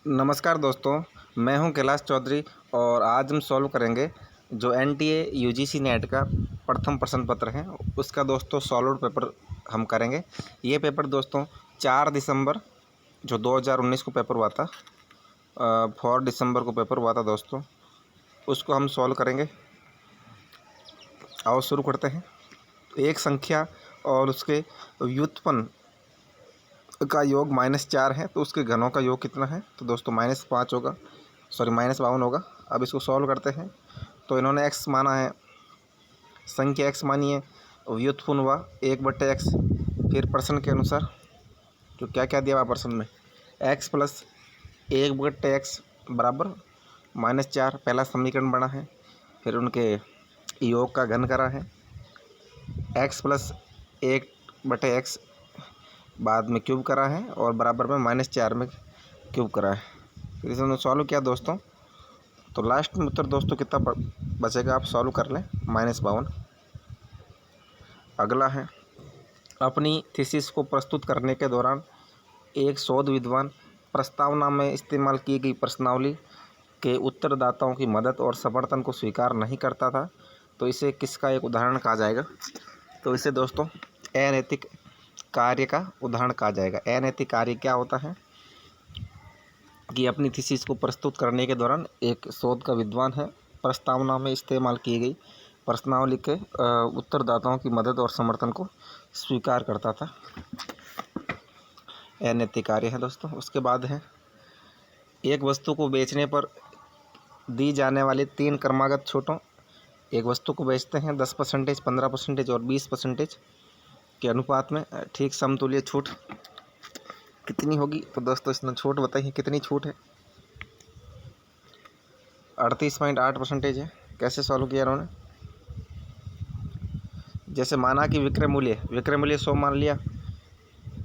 नमस्कार दोस्तों, मैं हूं कैलाश चौधरी और आज हम सॉल्व करेंगे जो एनटीए यूजीसी नेट का प्रथम प्रश्न पत्र है उसका दोस्तों सॉल्व पेपर हम करेंगे। ये पेपर दोस्तों 4 दिसंबर जो 2019 को पेपर हुआ था, 4 दिसंबर को पेपर हुआ था दोस्तों, उसको हम सॉल्व करेंगे। आओ शुरू करते हैं। एक संख्या और उसके व्युत्पन्न का योग -4 है तो उसके घनों का योग कितना है? तो दोस्तों -5 होगा, सॉरी -52 होगा। अब इसको सॉल्व करते हैं। तो इन्होंने x माना है, संख्या x मानी है, व्युत्पन्न हुआ 1/x। फिर प्रश्न के अनुसार जो क्या क्या दिया हुआ प्रश्न में, x प्लस 1/x बराबर -4 पहला समीकरण बना है। फिर उनके योग का घन करा है, x प्लस 1/x बाद में क्यूब करा है और बराबर में -4 में क्यूब करा है। फिर इसे सॉल्व किया दोस्तों, तो लास्ट में उत्तर दोस्तों कितना बचेगा आप सॉल्व कर लें, -52। अगला है, अपनी थीसिस को प्रस्तुत करने के दौरान एक शोध विद्वान प्रस्तावना में इस्तेमाल की गई प्रश्नावली के उत्तरदाताओं की मदद और समर्थन को स्वीकार नहीं करता था, तो इसे किसका एक उदाहरण कहा जाएगा? तो इसे दोस्तों अनैतिक कार्य का उदाहरण कहा जाएगा। अनैतिक कार्य क्या होता है कि अपनी थीसिस को प्रस्तुत करने के दौरान एक शोध का विद्वान है प्रस्तावना में इस्तेमाल की गई प्रश्नावली के उत्तरदाताओं की मदद और समर्थन को स्वीकार करता था, अनैतिक कार्य है दोस्तों। उसके बाद है, एक वस्तु को बेचने पर दी जाने वाली 3 क्रमागत छूटों, एक वस्तु को बेचते हैं 10%, 15% और 20% के अनुपात में ठीक समतुल्य छूट कितनी होगी? तो दोस्तों इसने छूट बताइए कितनी छूट है? 38.8% है। कैसे सॉल्व किया इन्होंने? जैसे माना कि विक्रय मूल्य 100 मान लिया,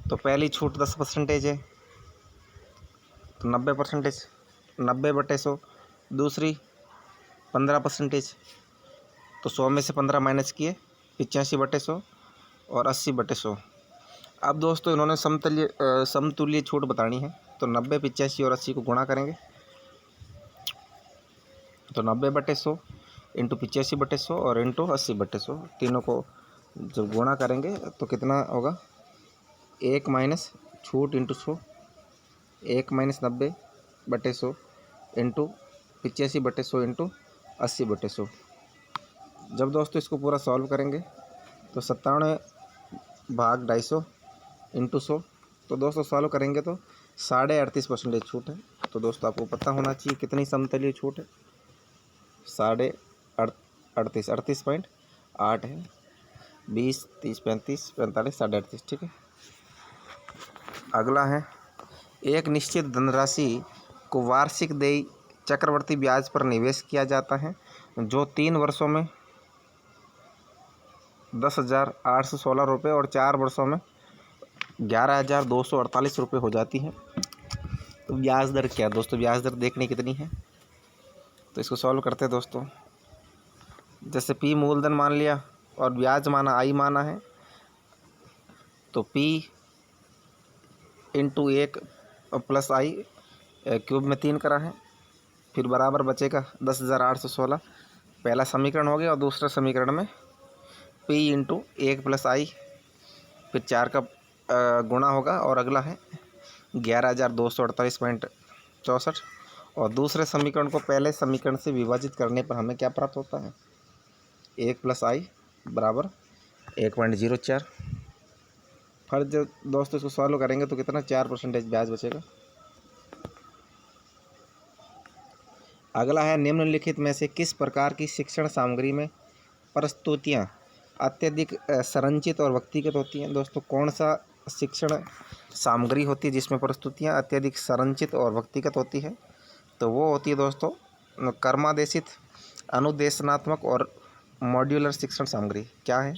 तो पहली छूट 10% है तो 90%, 90/100। दूसरी 15%, तो 100 में से 15 माइनस किए 85/100 और 80/100। अब दोस्तों इन्होंने समतुल्य छूट बतानी है, तो 90, 85 और 80 को गुणा करेंगे, तो 90/100 इंटू 85/100 और इंटू 80/100, तीनों को जब गुणा करेंगे तो कितना होगा? 1 माइनस छूट इंटू 100, 1 माइनस 90/100 इंटू 85/100 इंटू 80/100। जब दोस्तों इसको पूरा सॉल्व करेंगे तो 97/250 इंटू 100, तो दोस्तों सॉल्व करेंगे तो 38.5% छूट है। तो दोस्तों आपको पता होना चाहिए कितनी समतुल्य छूट है, 38.8 है, 20, 30, 35, 45, 38.5, ठीक है। अगला है, एक निश्चित धनराशि को वार्षिक देय चक्रवर्ती ब्याज पर निवेश किया जाता है जो 3 वर्षों में 10,816 रुपये और 4 वर्षों में 11,248 रुपये हो जाती है। तो ब्याज दर क्या दोस्तों? ब्याज दर देखने कितनी है, तो इसको सॉल्व करते हैं दोस्तों। जैसे P मूलधन मान लिया और ब्याज माना I माना है, तो P into 1 plus I cube में 3 करा है, फिर बराबर बचेगा 10,816, पहला समीकरण हो गया। और दूसरा समीकरण में P इंटू 1 प्लस I फिर 4 का गुणा होगा, और अगला है 11,248.64, और दूसरे समीकरण को पहले समीकरण से विभाजित करने पर हमें क्या प्राप्त होता है? 1 प्लस I बराबर 1.04। फिर जब दोस्तों इसको सॉल्व करेंगे तो कितना 4% ब्याज बचेगा। अगला है, निम्नलिखित में से किस प्रकार की शिक्षण सामग्री में प्रस्तुतियाँ अत्यधिक संरचित और व्यक्तिगत होती हैं? दोस्तों कौन सा शिक्षण सामग्री होती है जिसमें प्रस्तुतियाँ अत्यधिक संरचित और व्यक्तिगत होती है? तो वो होती है दोस्तों कर्मादेशित, अनुदेशनात्मक और मॉड्यूलर शिक्षण सामग्री। क्या है?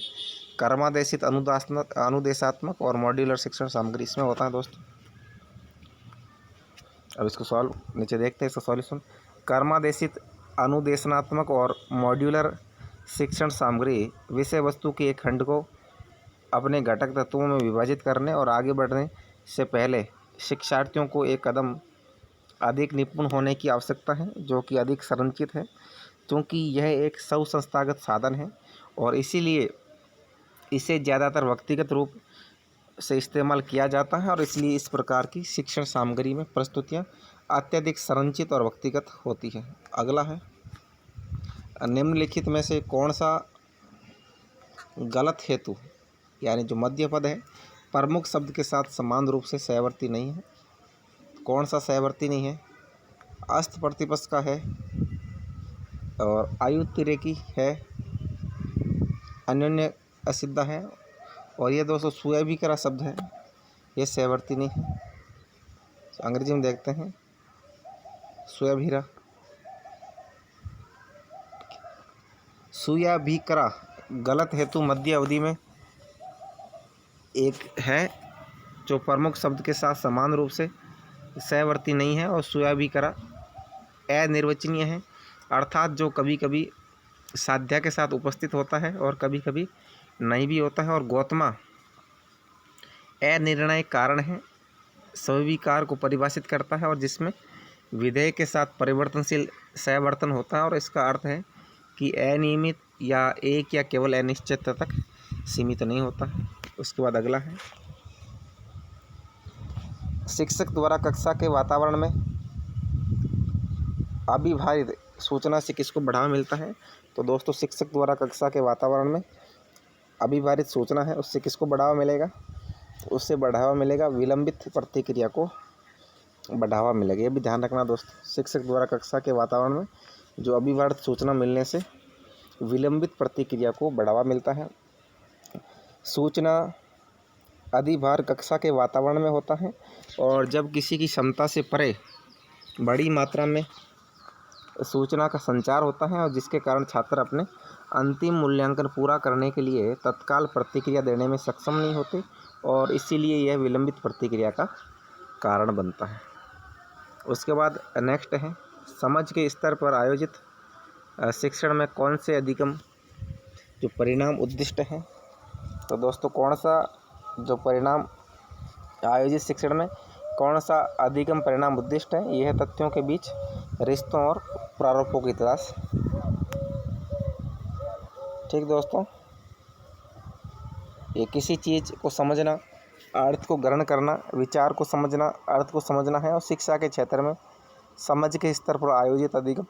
कर्मादेशित, अनुदेशात्मक और मॉड्यूलर शिक्षण सामग्री इसमें होता है दोस्तों। अब इसको सॉल्व नीचे देखते हैं इसका सॉल्यूशन। कर्मादेशित, अनुदेशनात्मक और मॉड्यूलर शिक्षण सामग्री विषय वस्तु के एक खंड को अपने घटक तत्वों में विभाजित करने और आगे बढ़ने से पहले शिक्षार्थियों को एक कदम अधिक निपुण होने की आवश्यकता है, जो कि अधिक संरचित है, क्योंकि यह एक स्वसंस्थागत साधन है और इसीलिए इसे ज़्यादातर व्यक्तिगत रूप से इस्तेमाल किया जाता है और इसलिए इस प्रकार की शिक्षण सामग्री में प्रस्तुतियाँ अत्यधिक संरचित और व्यक्तिगत होती है। अगला है, निम्नलिखित में से कौन सा गलत हेतु यानी जो मध्य पद है प्रमुख शब्द के साथ समान रूप से सहवर्ती नहीं है? कौन सा सहवर्ती नहीं है? अस्त प्रतिपक्ष का है और आयुतिरेकी है, अन्योन्य असिद्ध है और ये दोस्तों सुअभिकरा शब्द है, ये सहवर्ती नहीं है। तो अंग्रेजी में देखते हैं, सुअभिरा सुयाभिकरा गलत हेतु मध्य अवधि में एक है जो प्रमुख शब्द के साथ समान रूप से सहवर्ती नहीं है और सुयाभिकरा अनिर्वचनीय है, अर्थात जो कभी कभी साध्या के साथ उपस्थित होता है और कभी कभी नहीं भी होता है। और गौतमा अनिर्णय कारण है, स्वीकार को परिभाषित करता है और जिसमें विधेय के साथ परिवर्तनशील सहवर्तन होता है और इसका अर्थ है कि अनियमित या एक या केवल अनिश्चितता तक सीमित नहीं होता है। उसके बाद अगला है, शिक्षक द्वारा कक्षा के वातावरण में अभिभारित सूचना से किसको बढ़ावा मिलता है? तो दोस्तों शिक्षक द्वारा कक्षा के वातावरण में अभिभारित सूचना है, उससे किसको बढ़ावा मिलेगा? उससे बढ़ावा मिलेगा विलंबित प्रतिक्रिया को बढ़ावा मिलेगा। ये भी ध्यान रखना दोस्तों, शिक्षक द्वारा कक्षा के वातावरण में जो अभिभारित सूचना मिलने से विलंबित प्रतिक्रिया को बढ़ावा मिलता है। सूचना अधिभार कक्षा के वातावरण में होता है और जब किसी की क्षमता से परे बड़ी मात्रा में सूचना का संचार होता है और जिसके कारण छात्र अपने अंतिम मूल्यांकन पूरा करने के लिए तत्काल प्रतिक्रिया देने में सक्षम नहीं होते और इसीलिए यह विलंबित प्रतिक्रिया का कारण बनता है। उसके बाद नेक्स्ट है, समझ के स्तर पर आयोजित शिक्षण में कौन से अधिगम जो परिणाम उद्दिष्ट हैं? तो दोस्तों कौन सा जो परिणाम आयोजित शिक्षण में कौन सा अधिगम परिणाम उद्दिष्ट है? यह तथ्यों के बीच रिश्तों और प्रारूपों की तलाश। ठीक दोस्तों, ये किसी चीज़ को समझना, अर्थ को ग्रहण करना, विचार को समझना, अर्थ को समझना है और शिक्षा के क्षेत्र में समझ के स्तर पर आयोजित अधिगम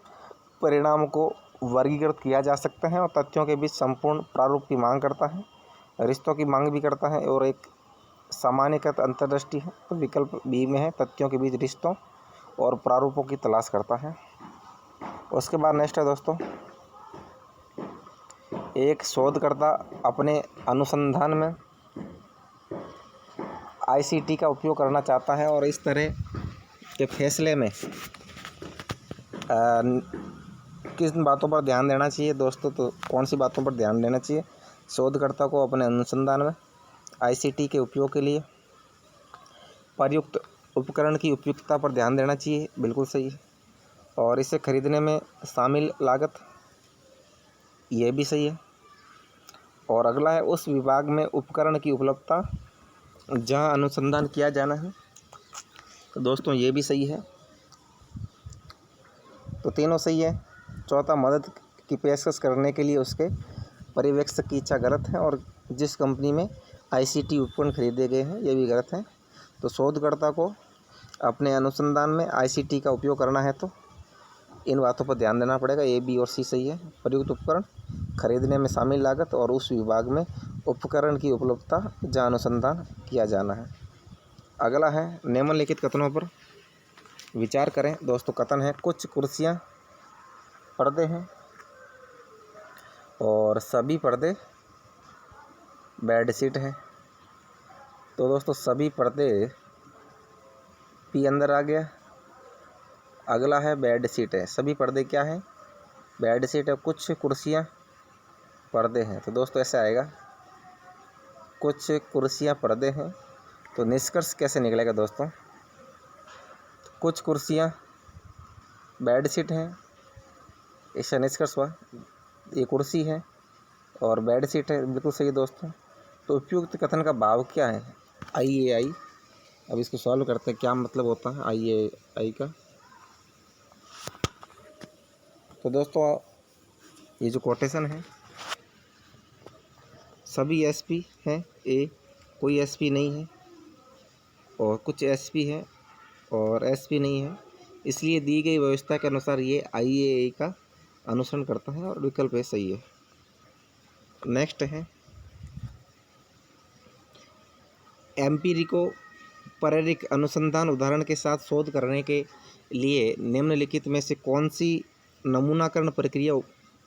परिणाम को वर्गीकृत किया जा सकता है और तथ्यों के बीच संपूर्ण प्रारूप की मांग करता है, रिश्तों की मांग भी करता है और एक सामान्यकृत अंतर्दृष्टि है। तो विकल्प बी में है, तथ्यों के बीच रिश्तों और प्रारूपों की तलाश करता है। उसके बाद नेक्स्ट है दोस्तों, एक शोधकर्ता अपने अनुसंधान में आईसीटी का उपयोग करना चाहता है और इस तरह के फैसले में किन बातों पर ध्यान देना चाहिए दोस्तों? तो कौन सी बातों पर ध्यान देना चाहिए? शोधकर्ता को अपने अनुसंधान में आईसीटी के उपयोग के लिए प्रयुक्त उपकरण की उपयुक्तता पर ध्यान देना चाहिए, बिल्कुल सही है। और इसे खरीदने में शामिल लागत, ये भी सही है। और अगला है, उस विभाग में उपकरण की उपलब्धता जहां अनुसंधान किया जाना है। तो दोस्तों ये भी सही है, तो तीनों सही है। चौथा, मदद की पेशकश करने के लिए उसके पर्यवेक्षक की इच्छा गलत है और जिस कंपनी में आईसीटी उपकरण खरीदे गए हैं ये भी गलत है। तो शोधकर्ता को अपने अनुसंधान में आईसीटी का उपयोग करना है तो इन बातों पर ध्यान देना पड़ेगा, ए बी और सी सही है। प्रयुक्त उपकरण, खरीदने में शामिल लागत और उस विभाग में उपकरण की उपलब्धता जहाँ अनुसंधान किया जाना है। अगला है, निम्नलिखित कथनों पर विचार करें। दोस्तों कथन है, कुछ कुर्सियाँ पर्दे हैं और सभी पर्दे बेडशीट हैं। तो दोस्तों सभी पर्दे पी अंदर आ गया। अगला है, बेडशीट है, सभी पर्दे क्या हैं? बेडशीट है। कुछ कुर्सियाँ पर्दे हैं, तो दोस्तों ऐसे आएगा, कुछ कुर्सियाँ पर्दे हैं। तो निष्कर्ष कैसे निकलेगा दोस्तों? कुछ कुर्सियाँ बेडशीट हैं, इसका निष्कर्ष हुआ ये कुर्सी है और बेडशीट है, बिल्कुल सही दोस्तों। तो उपयुक्त कथन का भाव क्या है? आई ए आई। अब इसको सॉल्व करते हैं, क्या मतलब होता है आई ए आई का? तो दोस्तों ये जो कोटेशन है सभी एसपी हैं, कोई एसपी नहीं है और कुछ एसपी है और एसपी नहीं है, इसलिए दी गई व्यवस्था के अनुसार ये IAA का अनुसरण करता है और विकल्प है सही है। नेक्स्ट है एम्पिरिको प्रायोगिक अनुसंधान उदाहरण के साथ शोध करने के लिए निम्नलिखित में से कौन सी नमूनाकरण प्रक्रिया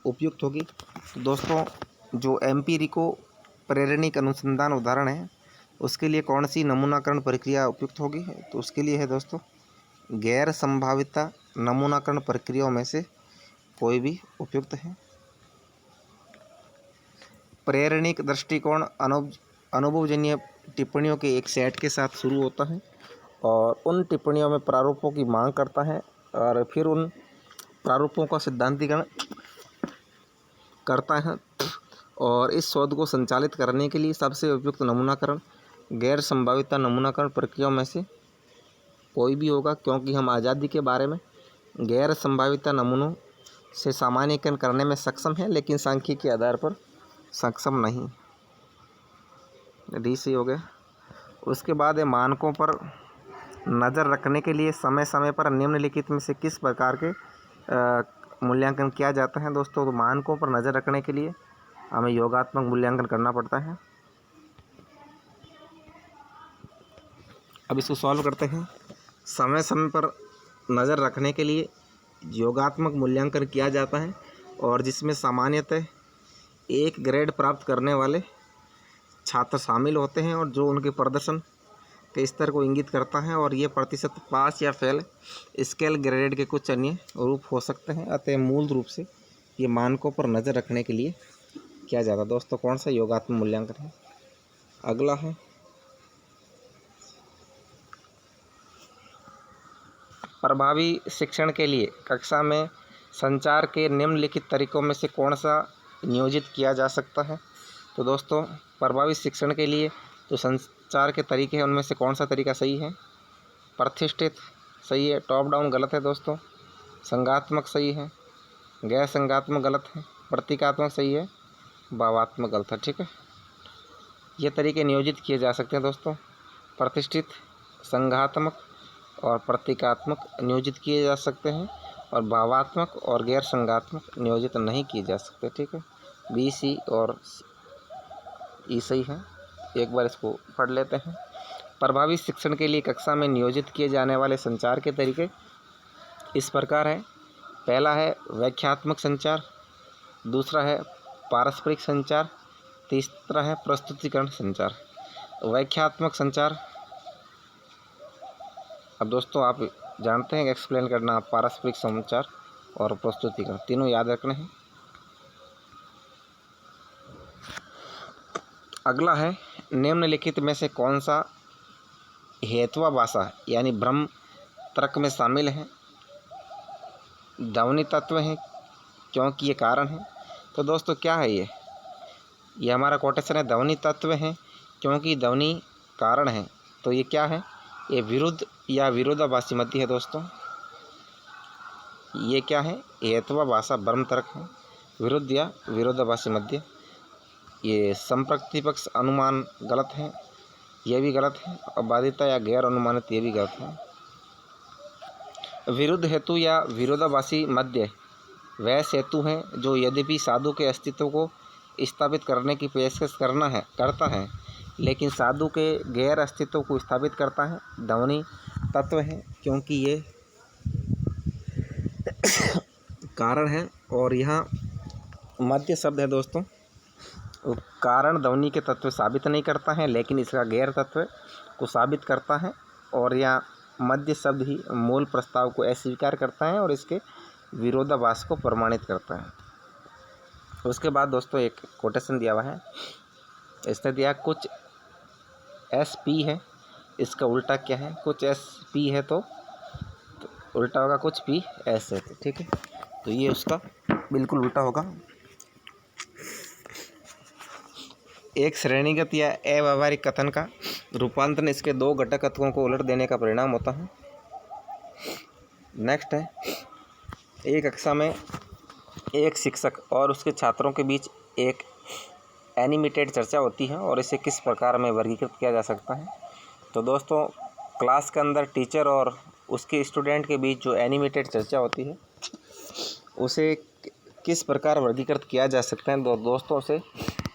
उपयुक्त होगी। तो दोस्तों जो एम्पिरिको प्रायोगिक अनुसंधान उदाहरण है उसके लिए कौन सी नमूनाकरण प्रक्रिया उपयुक्त होगी, तो उसके लिए है दोस्तों गैर संभाविता नमूनाकरण प्रक्रियाओं में से कोई भी उपयुक्त है। प्रायोगिक दृष्टिकोण अनुभवजन्य टिप्पणियों के एक सेट के साथ शुरू होता है और उन टिप्पणियों में प्रारूपों की मांग करता है और फिर उन प्रारूपों का सिद्धांतीकरण करता है और इस शोध को संचालित करने के लिए सबसे उपयुक्त नमूनाकरण गैर संभाविता नमूनाकरण प्रक्रियाओं में से कोई भी होगा, क्योंकि हम आज़ादी के बारे में गैर संभाविता नमूनों से सामान्यीकरण करने में सक्षम हैं, लेकिन सांख्यिकी के आधार पर सक्षम नहीं। डी सही हो गया। उसके बाद है मानकों पर नज़र रखने के लिए समय समय पर निम्नलिखित में से किस प्रकार के मूल्यांकन किया जाता है। दोस्तों तो मानकों पर नज़र रखने के लिए हमें योगात्मक मूल्यांकन करना पड़ता है। अब इसको सॉल्व करते हैं। समय समय पर नज़र रखने के लिए योगात्मक मूल्यांकन किया जाता है और जिसमें सामान्यतः 1 ग्रेड प्राप्त करने वाले छात्र शामिल होते हैं और जो उनके प्रदर्शन के स्तर को इंगित करता है, और ये प्रतिशत पास या फेल स्केल ग्रेड के कुछ अन्य रूप हो सकते हैं। अतः मूल रूप से ये मानकों पर नज़र रखने के लिए किया जाता है। दोस्तों कौन सा योगात्मक मूल्यांकन है। अगला है प्रभावी शिक्षण के लिए कक्षा में संचार के निम्नलिखित तरीकों में से कौन सा नियोजित किया जा सकता है। तो दोस्तों प्रभावी शिक्षण के लिए जो संचार के तरीके हैं उनमें से कौन सा तरीका सही है। प्रतिष्ठित सही है, टॉप डाउन गलत है दोस्तों, संगात्मक सही है, गैर संगात्मक गलत है, प्रतीकात्मक सही है, भावात्मक गलत है। ठीक है, ये तरीके नियोजित किए जा सकते हैं दोस्तों। प्रतिष्ठित, संघात्मक और प्रतीकात्मक नियोजित किए जा सकते हैं और भावात्मक और गैर संगात्मक नियोजित नहीं किए जा सकते। ठीक है, बी, सी और ई सही है। एक बार इसको पढ़ लेते हैं। प्रभावी शिक्षण के लिए कक्षा में नियोजित किए जाने वाले संचार के तरीके इस प्रकार हैं। पहला है व्याख्यात्मक संचार, दूसरा है पारस्परिक संचार, तीसरा है प्रस्तुतिकरण संचार। व्याख्यात्मक संचार, अब दोस्तों आप जानते हैं एक्सप्लेन करना, पारस्परिक संचार और प्रस्तुतिकरण तीनों याद रखने हैं। अगला है निम्नलिखित में से कौन सा हेत्वाभाषा यानी भ्रम तर्क में शामिल है। ध्वनि तत्व है क्योंकि ये कारण है। तो दोस्तों क्या है ये हमारा कोटेशन है। ध्वनि तत्व है क्योंकि ध्वनि कारण है। तो ये क्या है, ये विरुद्ध या विरोधाभासी मध्य है दोस्तों। ये क्या है, हेत्वाभाषा भ्रम तर्क है, विरुद्ध या विरोधाभासी मध्य। ये संप्रतिपक्ष अनुमान गलत है, यह भी गलत है, और बाधिता या गैर अनुमानित ये भी गलत है। विरुद्ध हेतु या विरोधाभासी मध्य वह सेतु हैं जो यद्यपि साधु के अस्तित्व को स्थापित करने की पेशकश करता है लेकिन साधु के गैर अस्तित्व को स्थापित करता है। ध्वनि तत्व है क्योंकि ये कारण है और यहाँ मध्य शब्द है दोस्तों। कारण ध्वनि के तत्व साबित नहीं करता है लेकिन इसका गैर तत्व को साबित करता है, और यहाँ मध्य शब्द ही मूल प्रस्ताव को अस्वीकार करता है और इसके विरोधाभास को प्रमाणित करता है। उसके बाद दोस्तों एक कोटेशन दिया हुआ है, इसने दिया कुछ एस पी है, इसका उल्टा क्या है, कुछ एस पी है तो उल्टा होगा कुछ पी एस है। तो ठीक है, तो ये उसका बिल्कुल उल्टा होगा। एक श्रेणीगत या अव्यावहारिक कथन का रूपांतरण इसके 2 घटक तत्वों को उलट देने का परिणाम होता है। नेक्स्ट है एक कक्षा में एक शिक्षक और उसके छात्रों के बीच एक एनिमेटेड चर्चा होती है और इसे किस प्रकार में वर्गीकृत किया जा सकता है। तो दोस्तों, क्लास के अंदर टीचर और उसके स्टूडेंट के बीच जो एनिमेटेड चर्चा होती है उसे किस प्रकार वर्गीकृत किया जा सकता है। दोस्तों, उसे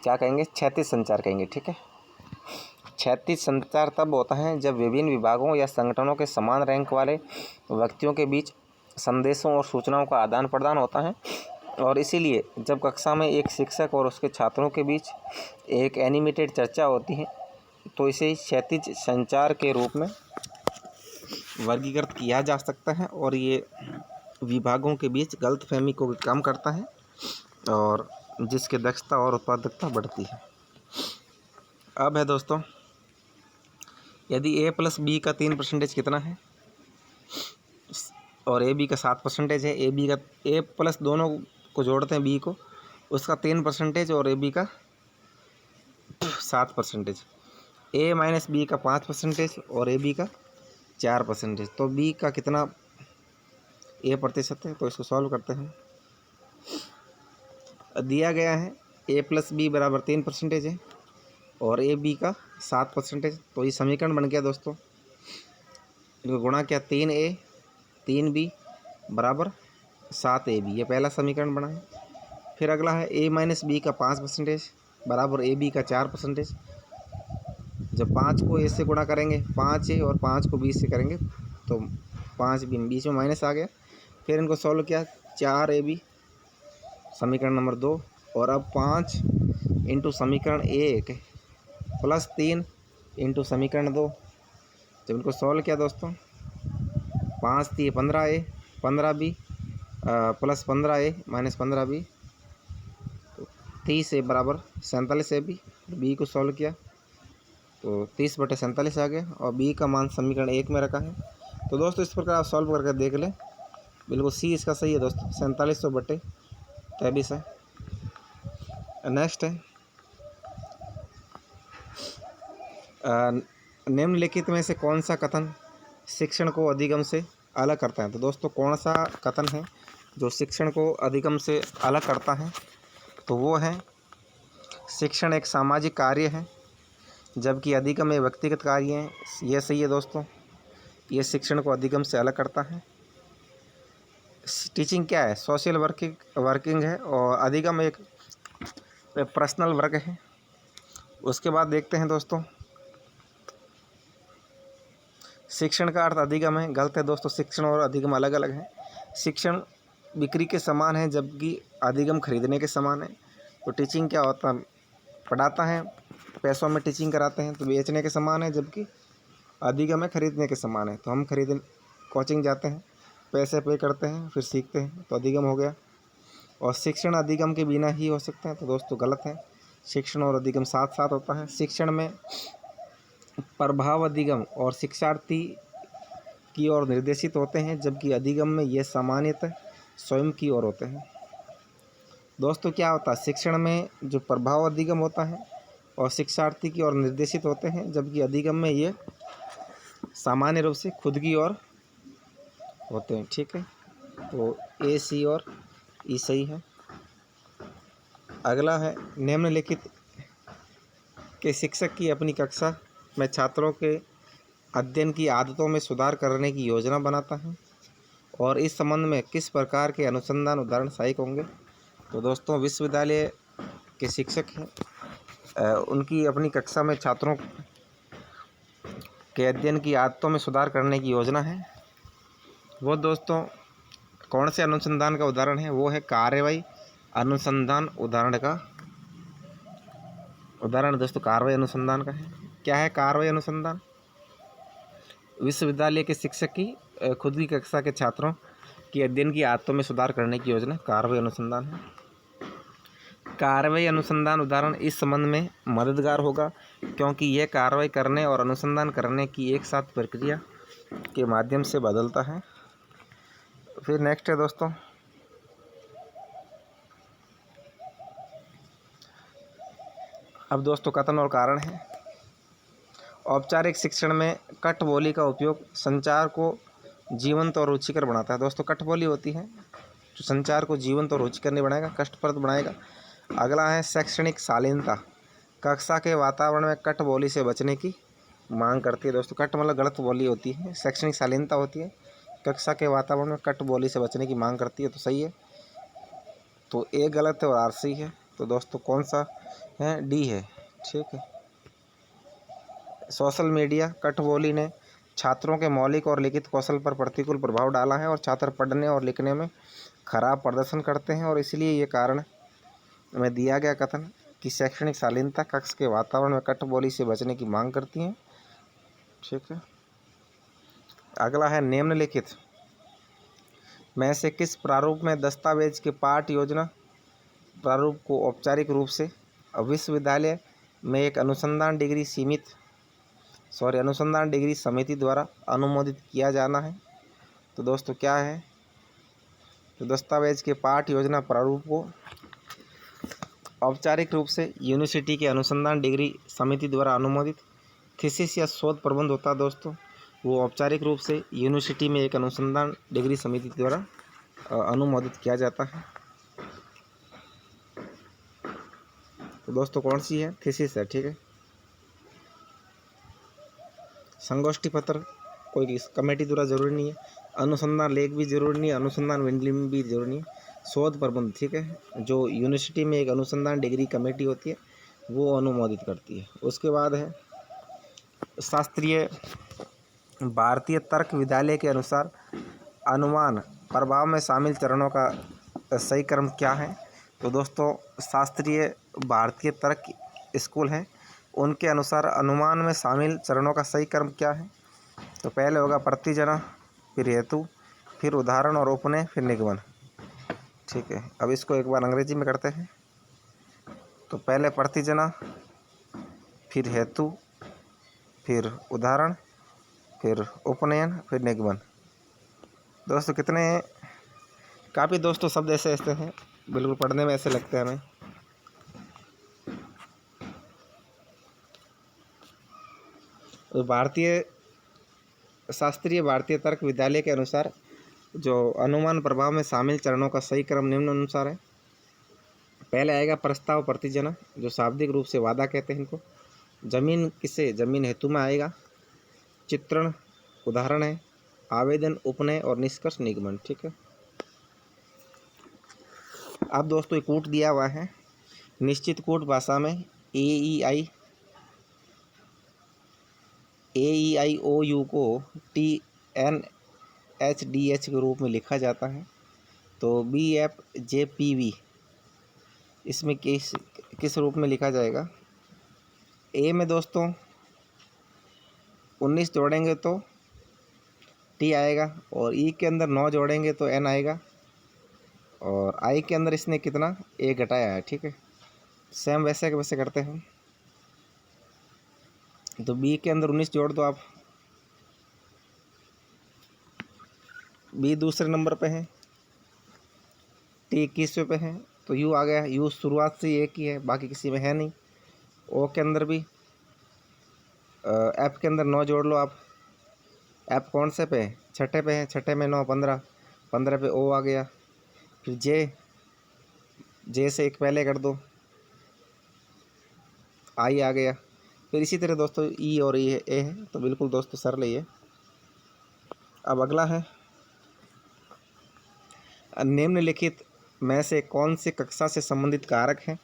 क्या कहेंगे? क्षैतिज संचार कहेंगे। ठीक है, क्षैतिज संचार तब होता है जब विभिन्न विभागों या संगठनों के समान रैंक वाले व्यक्तियों के बीच संदेशों और सूचनाओं का आदान प्रदान होता है, और इसीलिए जब कक्षा में एक शिक्षक और उसके छात्रों के बीच एक एनिमेटेड चर्चा होती है तो इसे क्षैतिज संचार के रूप में वर्गीकृत किया जा सकता है, और ये विभागों के बीच गलतफहमी को भी कम करता है और जिसकी दक्षता और उत्पादकता बढ़ती है। अब है दोस्तों, यदि a+b का 3% कितना है और ab का 7% है, ab का a+ दोनों को जोड़ते हैं b को, उसका 3% और ab का 7%, a - b का 5% और ab का 4%। तो b का कितना a% है, तो इसको सॉल्व करते हैं। दिया गया है a+b बराबर 3% है और ab का 7%। तो ये समीकरण बन गया दोस्तों। इनको गुणा किया 3a 3b बराबर 7ab, ये पहला समीकरण बना है। फिर अगला है a - b का 5% बराबर ab का 4%। जब 5 को a से गुणा करेंगे 5a और 5 को b से करेंगे तो 5b, बीच में माइनस आ गया। फिर इनको सॉल्व किया 4ab समीकरण नंबर 2, और अब 5 इंटू समीकरण 1 प्लस 3 इंटू समीकरण 2। जब इनको सॉल्व किया दोस्तों 5 3 15a 15b plus 15a minus 15b, तो 30a बराबर 47ab। b को सॉल्व किया तो 30/47 आ गया और b का मान समीकरण 1 में रखा है। तो दोस्तों, इस प्रकार आप सॉल्व करके देख लें, बिल्कुल सी इसका सही है दोस्तों, 4700/23 है। नेक्स्ट है निम्नलिखित में से कौन सा कथन शिक्षण को अधिगम से अलग करता है। तो दोस्तों, कौन सा कथन है जो शिक्षण को अधिगम से अलग करता है? तो वो है शिक्षण एक सामाजिक कार्य है जबकि अधिगम एक व्यक्तिगत कार्य है। ये सही है दोस्तों, ये शिक्षण को अधिगम से अलग करता है। टीचिंग क्या है? सोशल वर्किंग है, और अधिगम एक पर्सनल वर्क है। उसके बाद देखते हैं दोस्तों, शिक्षण का अर्थ अधिगम है। गलत है दोस्तों, शिक्षण और अधिगम अलग अलग है। शिक्षण बिक्री के समान है जबकि अधिगम खरीदने के समान है। तो टीचिंग क्या होता है? पढ़ाता है, पैसों में टीचिंग कराते हैं, तो बेचने के समान है, जबकि अधिगम है खरीदने के समान है। तो हम कोचिंग जाते हैं, पैसे पे करते हैं, फिर सीखते हैं, तो अधिगम हो गया। और शिक्षण अधिगम के बिना ही हो सकता है, तो दोस्तों गलत है। शिक्षण और अधिगम साथ साथ होता है। शिक्षण में प्रभाव अधिगम और शिक्षार्थी की ओर निर्देशित होते हैं, जबकि अधिगम में ये सामान्यतः स्वयं की ओर होते हैं। दोस्तों, क्या होता है? शिक्षण में जो प्रभाव अधिगम होता है और शिक्षार्थी की ओर निर्देशित होते हैं, जबकि अधिगम में ये सामान्य रूप से खुद की ओर होते हैं। ठीक है, तो ए सी और ई सही है। अगला है निम्नलिखित के शिक्षक की अपनी कक्षा में छात्रों के अध्ययन की आदतों में सुधार करने की योजना बनाता है, और इस संबंध में किस प्रकार के अनुसंधान उदाहरण सहायक होंगे। तो दोस्तों, विश्वविद्यालय के शिक्षक हैं, उनकी अपनी कक्षा में छात्रों के अध्ययन की आदतों में सुधार करने की योजना है। वो दोस्तों कौन से अनुसंधान का उदाहरण है? वो है कार्रवाई अनुसंधान उदाहरण दोस्तों कार्रवाई अनुसंधान का है। क्या है कार्रवाई अनुसंधान? विश्वविद्यालय के शिक्षक की खुद की कक्षा के छात्रों की अध्ययन की आदतों में सुधार करने की योजना कार्रवाई अनुसंधान है। कार्रवाई अनुसंधान उदाहरण इस संबंध में मददगार होगा क्योंकि यह कार्रवाई करने और अनुसंधान करने की एक साथ प्रक्रिया के माध्यम से बदलता है। फिर नेक्स्ट है दोस्तों, अब दोस्तों कथन और कारण है। औपचारिक शिक्षण में कठबोली का उपयोग संचार को जीवंत और रुचिकर बनाता है। दोस्तों, कठबोली होती है जो संचार को जीवंत और रुचिकर नहीं बनाएगा, कष्टप्रद बनाएगा। अगला है शैक्षणिक शालीनता, कक्षा के वातावरण में कट बोली से बचने की मांग करती है। दोस्तों कट मतलब गलत बोली होती है, शैक्षणिक शालीनता होती है, कक्षा के वातावरण में कट बोली से बचने की मांग करती है, तो सही है। तो ए गलत है और आर सही है। तो दोस्तों कौन सा है? डी है, ठीक है। सोशल मीडिया कट बोली ने छात्रों के मौलिक और लिखित कौशल पर प्रतिकूल प्रभाव डाला है और छात्र पढ़ने और लिखने में खराब प्रदर्शन करते हैं, और इसलिए ये कारण में दिया गया कथन कि शैक्षणिक शालीनता कक्षा के वातावरण में कट बोली से बचने की मांग करती है, ठीक है। अगला है निम्नलिखित में से किस प्रारूप में दस्तावेज के पाठ योजना प्रारूप को औपचारिक रूप से विश्वविद्यालय में एक अनुसंधान डिग्री समिति द्वारा अनुमोदित किया जाना है? तो दोस्तों क्या है? तो दस्तावेज के पाठ योजना प्रारूप को औपचारिक रूप से यूनिवर्सिटी के अनुसंधान डिग्री समिति द्वारा अनुमोदित थीसिस या शोध प्रबंध होता है दोस्तों, वो औपचारिक रूप से यूनिवर्सिटी में एक अनुसंधान डिग्री समिति द्वारा अनुमोदित किया जाता है। तो दोस्तों कौन सी है? थीसिस है, ठीक है। संगोष्ठी पत्र कोई कमेटी द्वारा जरूरी नहीं है, अनुसंधान लेख भी जरूरी नहीं है, अनुसंधान विंडलिंग भी जरूरी नहीं है, शोध प्रबंध, ठीक है, जो यूनिवर्सिटी में एक अनुसंधान डिग्री कमेटी होती है वो अनुमोदित करती है। उसके बाद है शास्त्रीय भारतीय तर्क विद्यालय के अनुसार अनुमान प्रभाव में शामिल चरणों का सही क्रम क्या है? तो दोस्तों शास्त्रीय भारतीय तर्क स्कूल है, उनके अनुसार अनुमान में शामिल चरणों का सही क्रम क्या है? तो पहले होगा प्रतिजना, फिर हेतु, फिर उदाहरण और उपनय, फिर निगमन, ठीक है। अब इसको एक बार अंग्रेजी में करते हैं। तो पहले प्रतिजना, फिर हेतु, फिर उदाहरण, फिर उपनयन, फिर निगमन। दोस्तों कितने काफ़ी दोस्तों शब्द ऐसे ऐसे हैं, बिल्कुल पढ़ने में ऐसे लगते हैं हमें। शास्त्रीय भारतीय तर्क विद्यालय के अनुसार जो अनुमान प्रभाव में शामिल चरणों का सही क्रम निम्न अनुसार है। पहले आएगा प्रस्ताव प्रतिजना, जो शाब्दिक रूप से वादा कहते हैं इनको। जमीन किसे? जमीन हेतु में आएगा। चित्रण उदाहरण है। आवेदन उपनय और निष्कर्ष निगमन, ठीक है। अब दोस्तों एक कूट दिया हुआ है, निश्चित कूट भाषा में AEI-OU को TNHDH के रूप में लिखा जाता है। तो BFJPV इसमें किस रूप में लिखा जाएगा? ए में दोस्तों 19 जोड़ेंगे तो T आएगा, और E के अंदर 9 जोड़ेंगे तो N आएगा, और I के अंदर इसने कितना A घटाया है, ठीक है। सेम वैसे के वैसे करते हैं। तो B के अंदर 19 जोड़ दो आप, B दूसरे नंबर पे है, T 21वें पे है, तो U आ गया। U शुरुआत से एक ही है, बाकी किसी में है नहीं। O के अंदर भी F के अंदर 9 जोड़ लो आप। F कौन से पे है? छठे पे है, छठे में 9 15, 15 पे O आ गया। फिर J से एक पहले कर दो, I आ गया। फिर इसी तरह दोस्तों E और A है, तो बिल्कुल दोस्तों सरल है ये। अब अगला है निम्नलिखित में से कौन से कक्षा से संबंधित कारक हैं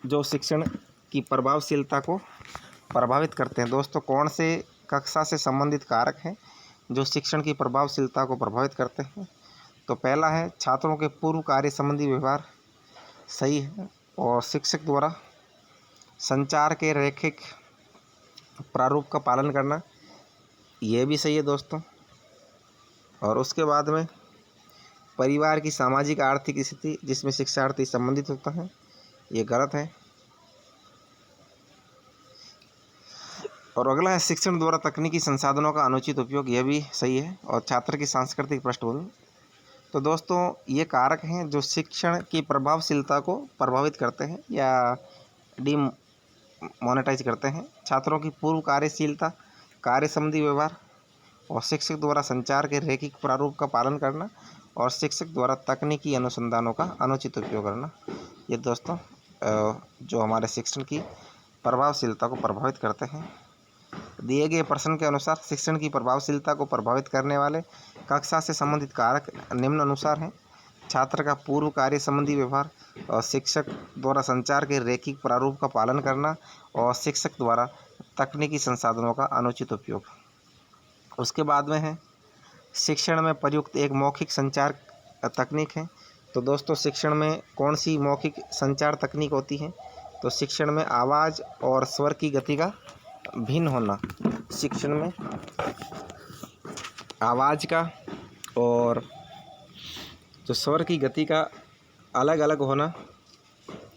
जो शिक्षण की प्रभावशीलता को प्रभावित करते हैं? दोस्तों कौन से कक्षा से संबंधित कारक हैं जो शिक्षण की प्रभावशीलता को प्रभावित करते हैं? तो पहला है छात्रों के पूर्व कार्य संबंधी व्यवहार, सही है, और शिक्षक द्वारा संचार के रैखिक प्रारूप का पालन करना, ये भी सही है दोस्तों। और उसके बाद में परिवार की सामाजिक आर्थिक स्थिति जिसमें शिक्षार्थी संबंधित होता है, ये गलत है। और अगला है शिक्षण द्वारा तकनीकी संसाधनों का अनुचित उपयोग, यह भी सही है। और छात्र की सांस्कृतिक पृष्ठभूमि। तो दोस्तों ये कारक हैं जो शिक्षण की प्रभावशीलता को प्रभावित करते हैं या डिमोनेटाइज करते हैं। छात्रों की पूर्व कार्यशीलता, कार्य संबंधी व्यवहार, और शिक्षक द्वारा संचार के रैखिक प्रारूप का पालन करना, और शिक्षक द्वारा तकनीकी अनुसंधानों का अनुचित उपयोग करना। ये दोस्तों जो हमारे शिक्षण की प्रभावशीलता को प्रभावित करते हैं। दिए गए प्रश्न के अनुसार शिक्षण की प्रभावशीलता को प्रभावित करने वाले कक्षा से संबंधित कारक निम्न अनुसार हैं। छात्र का पूर्व कार्य संबंधी व्यवहार और शिक्षक द्वारा संचार के रैखिक प्रारूप का पालन करना और शिक्षक द्वारा तकनीकी संसाधनों का अनुचित उपयोग। उसके बाद में है शिक्षण में प्रयुक्त एक मौखिक संचार तकनीक है। तो दोस्तों शिक्षण में कौन सी मौखिक संचार तकनीक होती है? तो शिक्षण में आवाज़ और स्वर की गति का भिन्न होना, शिक्षण में आवाज़ का और जो स्वर की गति का अलग अलग होना,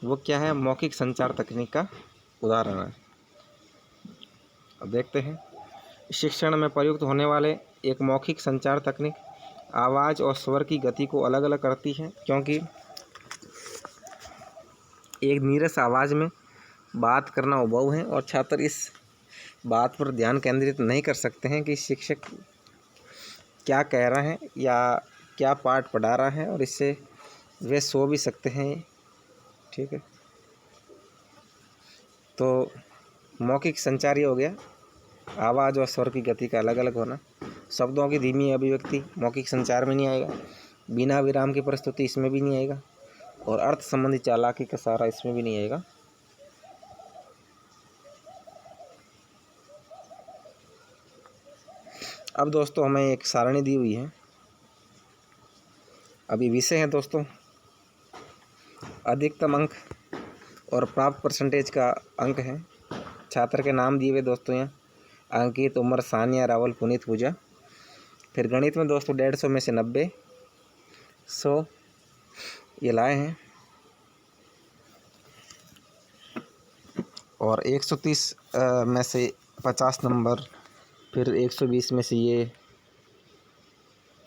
वो क्या है? मौखिक संचार तकनीक का उदाहरण है। अब देखते हैं शिक्षण में प्रयुक्त होने वाले एक मौखिक संचार तकनीक आवाज़ और स्वर की गति को अलग अलग करती है, क्योंकि एक नीरस आवाज़ में बात करना उबाऊ है और छात्र इस बात पर ध्यान केंद्रित नहीं कर सकते हैं कि शिक्षक क्या कह रहे हैं या क्या पाठ पढ़ा रहा है, और इससे वे सो भी सकते हैं। ठीक है, तो मौखिक संचार ये हो गया आवाज़ और स्वर की गति का अलग अलग होना। शब्दों की धीमी अभिव्यक्ति मौखिक संचार में नहीं आएगा, बिना विराम की प्रस्तुति इसमें भी नहीं आएगा, और अर्थ संबंधी चालाकी का सहारा इसमें भी नहीं आएगा। अब दोस्तों हमें एक सारणी दी हुई है। अभी विषय है दोस्तों अधिकतम अंक और प्राप्त परसेंटेज का अंक है। छात्र के नाम दिए हुए दोस्तों यहाँ अंकित, उमर, सानिया, रावल, पुनीत, पूजा। फिर गणित में दोस्तों 150 में से 90, 100 ये लाए हैं, और 130 में से 50 नंबर, फिर 120 में से ये,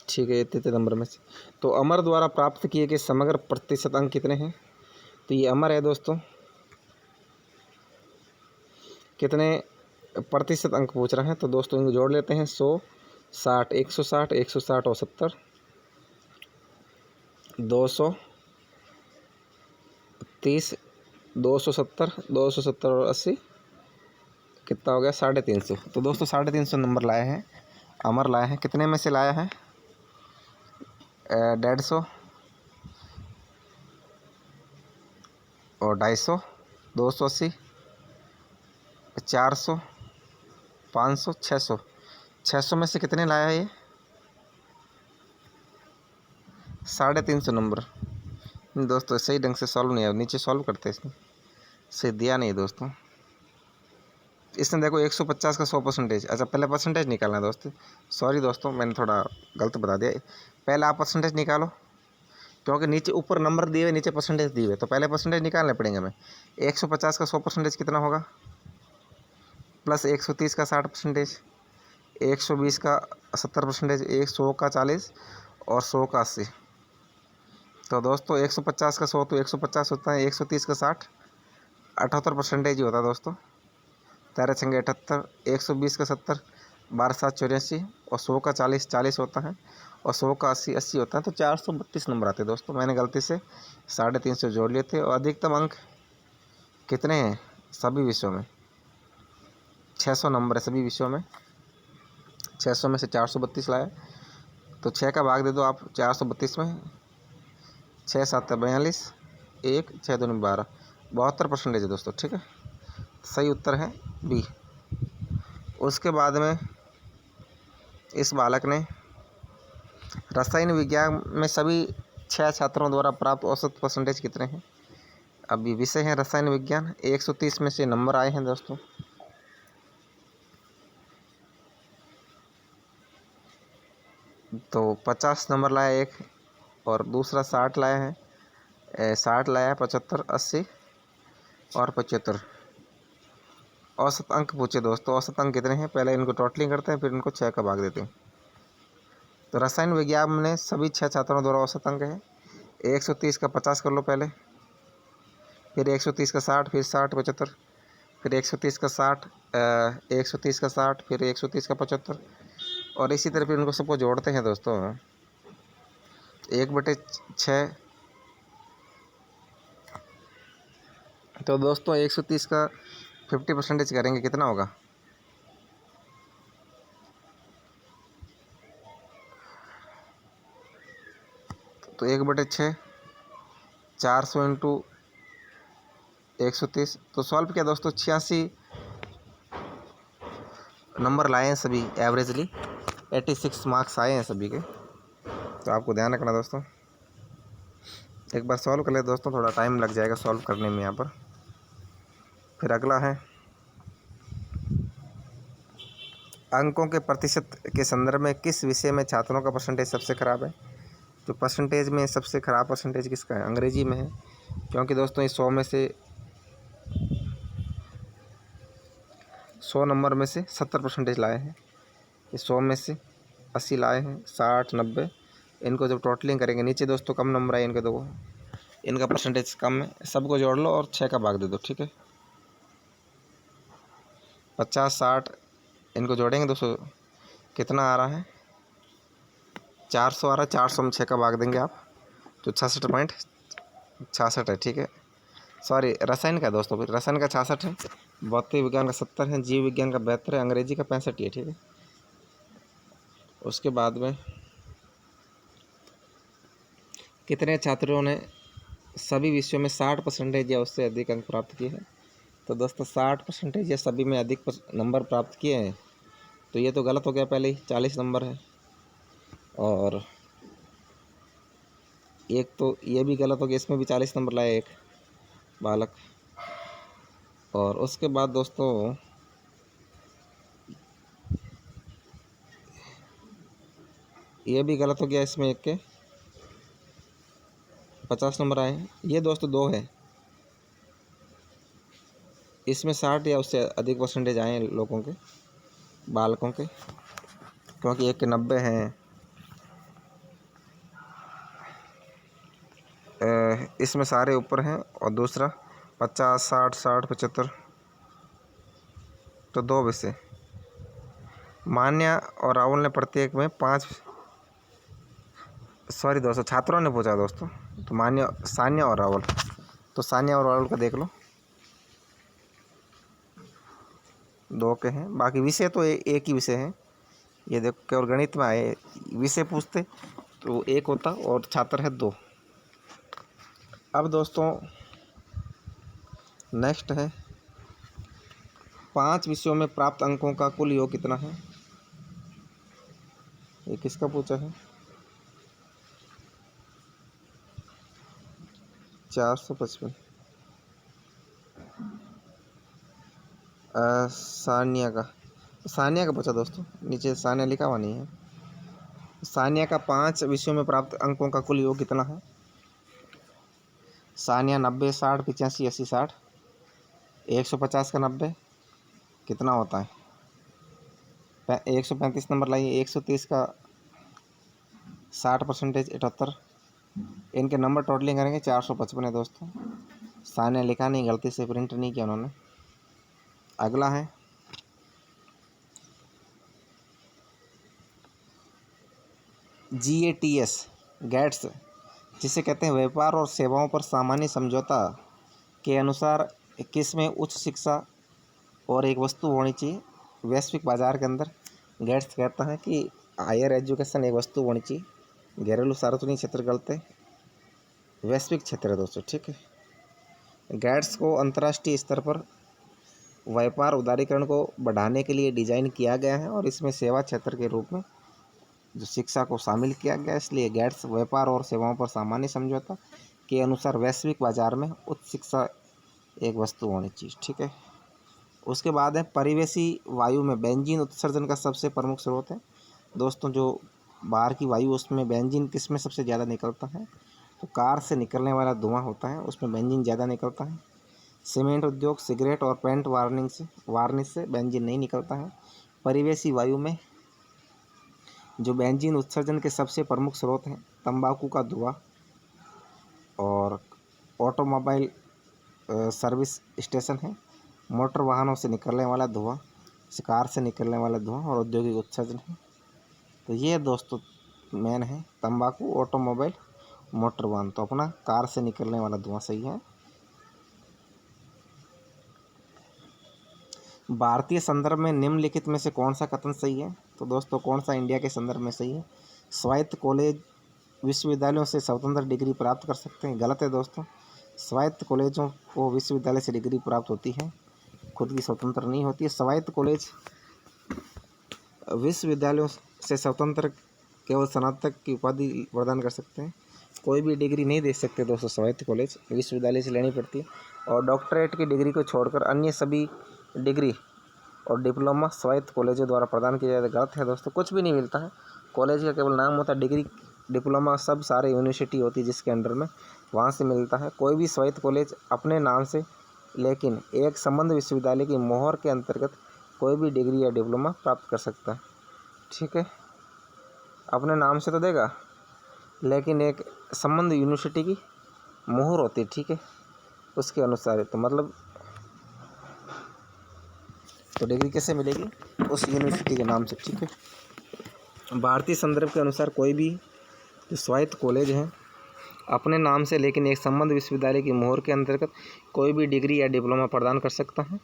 ठीक है, इतने नंबर में से। तो अमर द्वारा प्राप्त किए गए समग्र प्रतिशत अंक कितने हैं? तो ये अमर है दोस्तों, कितने प्रतिशत अंक पूछ रहे हैं? तो दोस्तों इनको जोड़ लेते हैं। 100, 60, 160, 160 और 70, 230, 270, 270 और 80, कितना हो गया? 350। तो दोस्तों 350 नंबर लाए हैं, अमर लाए हैं। कितने में से लाया है? 150 और 250, 280, 400, 500, 600। 600 में से कितने लाया है? ये 350 नंबर। दोस्तों सही ढंग से सॉल्व नहीं है, नीचे सॉल्व करते इसमें सही दिया नहीं दोस्तों। इसने देखो 150 का 100%। अच्छा पहले परसेंटेज निकालना है दोस्तों, सॉरी दोस्तों मैंने थोड़ा गलत बता दिया। पहले आप परसेंटेज निकालो, क्योंकि नीचे ऊपर नंबर दिए हुए, नीचे परसेंटेज दिए हुए, तो पहले परसेंटेज निकालने पड़ेंगे हमें। 150 का 100% कितना होगा? प्लस 130 का 60%, 120 का 70%, 100 का 40 और 100 का 80। तो दोस्तों 150 का 100 तो 150 होता है, 130 का 60, 78% ही होता है दोस्तों। 13 छंगे 78, 120 का 70, 12 7 84 और 100 का 40 40 होता है, और 100 का 80 80 होता है। तो 432 नंबर आते हैं दोस्तों। मैंने गलती से 350 जोड़ लिए थे। और अधिकतम अंक कितने हैं सभी विषयों में? 600 नंबर है सभी विषयों में। 600 में से 432 लाया, तो 6 का भाग दे दो आप 432 में। 6 7 42, 1 6 2 12, 72% है दोस्तों। ठीक है, सही उत्तर है बी। उसके बाद में इस बालक ने रसायन विज्ञान में सभी 6 छात्रों द्वारा प्राप्त औसत परसेंटेज कितने हैं? अभी विषय है रसायन विज्ञान। 130 में से नंबर आए हैं दोस्तों। तो 50 नंबर लाया एक, और दूसरा 60 लाया है, 60 लाया है, 75, 80 और 75। औसत अंक पूछे दोस्तों, औसत अंक कितने हैं? पहले इनको टोटलिंग करते हैं, फिर इनको 6 का भाग देते हैं। तो रसायन विज्ञान में सभी 6 छात्रों द्वारा औसत अंक है 130 का 50 कर लो पहले, फिर 130 का 60, फिर 60 75, फिर 130 का 60, 130 का 60, फिर 130 का 75, और इसी तरह फिर इनको सबको जोड़ते हैं दोस्तों। 1/6। तो दोस्तों 130 का 50% करेंगे कितना होगा? तो 1/6 400 इंटू 130। तो सॉल्व किया दोस्तों, 86 नंबर लाए हैं सभी एवरेजली, 86 मार्क्स आए हैं सभी के। तो आपको ध्यान रखना दोस्तों। एक बार सॉल्व कर ले दोस्तों, थोड़ा टाइम लग जाएगा सॉल्व करने में यहाँ पर। फिर अगला है अंकों के प्रतिशत के संदर्भ में किस विषय में छात्रों का परसेंटेज सबसे ख़राब है? तो परसेंटेज में सबसे ख़राब परसेंटेज किसका है? अंग्रेजी में है, क्योंकि दोस्तों ये 100 में से 100 नंबर में से 70% लाए हैं। ये 100 में से 80 लाए हैं, 60 90। इनको जब टोटलिंग करेंगे, नीचे दोस्तों कम नंबर आए इनके, दो इनका परसेंटेज कम है, सबको जोड़ लो और 6 का भाग दे दो, ठीक है। 50 60 इनको जोड़ेंगे दोस्तों, कितना आ रहा है? 400 आ रहा है। 400 में 6 का भाग देंगे आप, तो 66.66 है, ठीक है। सॉरी, रसायन का दोस्तों, फिर रसायन का 66 है, भौतिक विज्ञान का 70 है, जीव विज्ञान का 72 है, अंग्रेजी का 65 है, ठीक है। उसके बाद में कितने छात्रों ने सभी विषयों में 60% या उससे अधिक अंक प्राप्त किए हैं? तो दोस्तों 60% या सभी में अधिक नंबर प्राप्त किए हैं, तो ये तो गलत हो गया, पहले ही 40 नंबर है। और एक तो ये भी गलत हो गया, इसमें भी 40 नंबर लाए एक बालक। और उसके बाद दोस्तों ये भी गलत हो गया, इसमें एक के 50 नंबर आए हैं। ये दोस्तों दो है, इसमें 60 या उससे अधिक परसेंटेज आए हैं लोगों के, बालकों के, क्योंकि एक के 90 हैं। इसमें सारे ऊपर हैं, और दूसरा 50 60 60 75। तो दो विषय मान्या और राहुल ने प्रत्येक में 5, सॉरी दोस्तों छात्रों ने पूछा दोस्तों, तो मान्या सान्या और राहुल, तो सान्या और राहुल का देख लो, दो के हैं। बाकी विषय तो एक ही विषय है। ये देखो, केवल गणित में आए विषय पूछते तो एक होता, और छात्र है दो। अब दोस्तों नेक्स्ट है 5 विषयों में प्राप्त अंकों का कुल योग कितना है? ये किसका पूछा है? 455। सानिया का पूछा दोस्तों, नीचे सानिया लिखा हुआ नहीं है। सानिया का 5 विषयों में प्राप्त अंकों का कुल योग कितना है? सानिया 90 60 85 80 60, 150 का 90 कितना होता है? 135 नंबर लाइए। 130 का 60% 78। इनके नंबर टोटलिंग करेंगे 455 है दोस्तों। सानिया लिखा नहीं, गलती से प्रिंट नहीं किया उन्होंने। अगला है GATS गैट्स, जिसे कहते हैं व्यापार और सेवाओं पर सामान्य समझौता के अनुसार किस में उच्च शिक्षा और एक वस्तु होनी चाहिए? वैश्विक बाजार के अंदर गैट्स कहता है कि हायर एजुकेशन एक वस्तु होनी चाहिए। घरेलू सार्वजनिक क्षेत्र गलत है, वैश्विक क्षेत्र है दोस्तों, ठीक है। गैट्स को अंतर्राष्ट्रीय स्तर पर व्यापार उदारीकरण को बढ़ाने के लिए डिजाइन किया गया है, और इसमें सेवा क्षेत्र के रूप में जो शिक्षा को शामिल किया गया, इसलिए गैट्स व्यापार और सेवाओं पर सामान्य समझौता के अनुसार वैश्विक बाजार में उच्च शिक्षा एक वस्तु होनी चाहिए, ठीक है। उसके बाद है परिवेशी वायु में बेंजीन उत्सर्जन का सबसे प्रमुख स्रोत है। दोस्तों जो बाहर की वायु, उसमें बेंजीन किस में सबसे ज़्यादा निकलता है? तो कार से निकलने वाला धुआं होता है, उसमें बेंजीन ज़्यादा निकलता है। सीमेंट उद्योग, सिगरेट और पेंट वार्निश से बेंजीन नहीं निकलता है। परिवेशी वायु में जो बेंजीन उत्सर्जन के सबसे प्रमुख स्रोत हैं, तंबाकू का धुआं और ऑटोमोबाइल सर्विस स्टेशन है, मोटर वाहनों से निकलने वाला धुआं, कार से निकलने वाला धुआं और औद्योगिक उत्सर्जन है। तो ये दोस्तों मेन है तंबाकू, ऑटोमोबाइल, मोटर वाहन। तो अपना कार से निकलने वाला धुआं सही है। भारतीय संदर्भ में निम्नलिखित में से कौन सा कथन सही है? तो दोस्तों कौन सा इंडिया के संदर्भ में सही है? स्वायत्त कॉलेज विश्वविद्यालयों से स्वतंत्र डिग्री प्राप्त कर सकते हैं। गलत है दोस्तों। स्वायत्त कॉलेजों को विश्वविद्यालय से डिग्री प्राप्त होती है, खुद की स्वतंत्र नहीं होती है। स्वायत्त कॉलेज विश्वविद्यालयों से स्वतंत्र केवल स्नातक की उपाधि प्रदान कर सकते हैं, कोई भी डिग्री नहीं दे सकते दोस्तों। स्वायत्त कॉलेज विश्वविद्यालय से लेनी पड़ती है। और डॉक्टरेट की डिग्री को छोड़कर अन्य सभी डिग्री और डिप्लोमा स्वायत्त कॉलेजों द्वारा प्रदान किया जाता है। गलत है दोस्तों, कुछ भी नहीं मिलता है। कॉलेज का केवल नाम होता है, डिग्री डिप्लोमा सब सारे यूनिवर्सिटी होती है जिसके अंडर में, वहाँ से मिलता है। कोई भी स्वायत्त कॉलेज अपने नाम से, लेकिन एक संबद्ध विश्वविद्यालय की मोहर के अंतर्गत कोई भी डिग्री या डिप्लोमा प्राप्त कर सकता है। ठीक है, अपने नाम से तो देगा, लेकिन एक संबद्ध यूनिवर्सिटी की मोहर होती है, ठीक है, उसके अनुसार। तो मतलब तो डिग्री कैसे मिलेगी? उस यूनिवर्सिटी के नाम से। ठीक है, भारतीय संदर्भ के अनुसार कोई भी जो स्वायत्त कॉलेज है अपने नाम से, लेकिन एक संबद्ध विश्वविद्यालय की मोहर के अंतर्गत कोई भी डिग्री या डिप्लोमा प्रदान कर सकता है,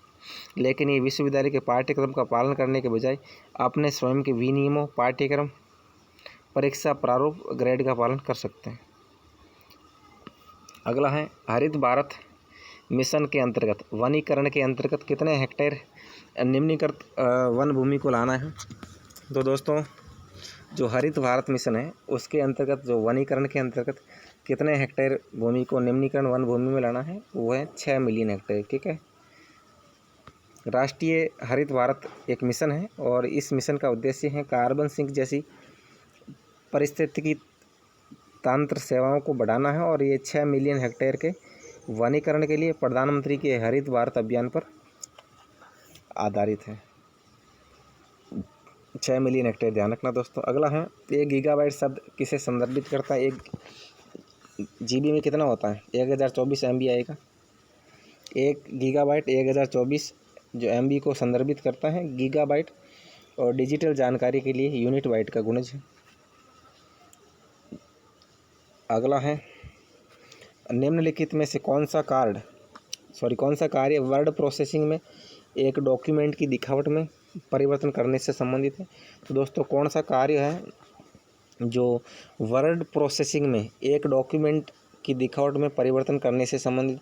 लेकिन ये विश्वविद्यालय के पाठ्यक्रम का पालन करने के बजाय अपने स्वयं के विनियमों, पाठ्यक्रम, परीक्षा प्रारूप, ग्रेड का पालन कर सकते हैं। अगला है हरित भारत मिशन के अंतर्गत वनीकरण के अंतर्गत कितने हेक्टेयर निम्नलिखित वन भूमि को लाना है? तो दोस्तों जो हरित भारत मिशन है उसके अंतर्गत जो वनीकरण के अंतर्गत कितने हेक्टेयर भूमि को निम्नीकरण वन भूमि में लाना है, वो है 6 मिलियन हेक्टेयर। ठीक है, राष्ट्रीय हरित भारत एक मिशन है और इस मिशन का उद्देश्य है कार्बन सिंक जैसी पारिस्थितिकी तंत्र सेवाओं को बढ़ाना है, और ये 6 मिलियन हेक्टेयर के वनीकरण के लिए प्रधानमंत्री के हरित भारत अभियान पर आधारित है। 6 मिलियन हेक्टेयर, ध्यान रखना दोस्तों। अगला है 1 गीगाबाइट शब्द किसे संदर्भित करता है? 1 GB में कितना होता है? 1024 MB आएगा। 1 गीगाबाइट 1024 जो MB को संदर्भित करता है। गीगाबाइट और डिजिटल जानकारी के लिए यूनिट बाइट का गुणज है। अगला है निम्नलिखित में से कौन सा कार्य वर्ड प्रोसेसिंग में एक डॉक्यूमेंट की दिखावट में परिवर्तन करने से संबंधित है? तो दोस्तों कौन सा कार्य है जो वर्ड प्रोसेसिंग में एक डॉक्यूमेंट की दिखावट में परिवर्तन करने से संबंधित?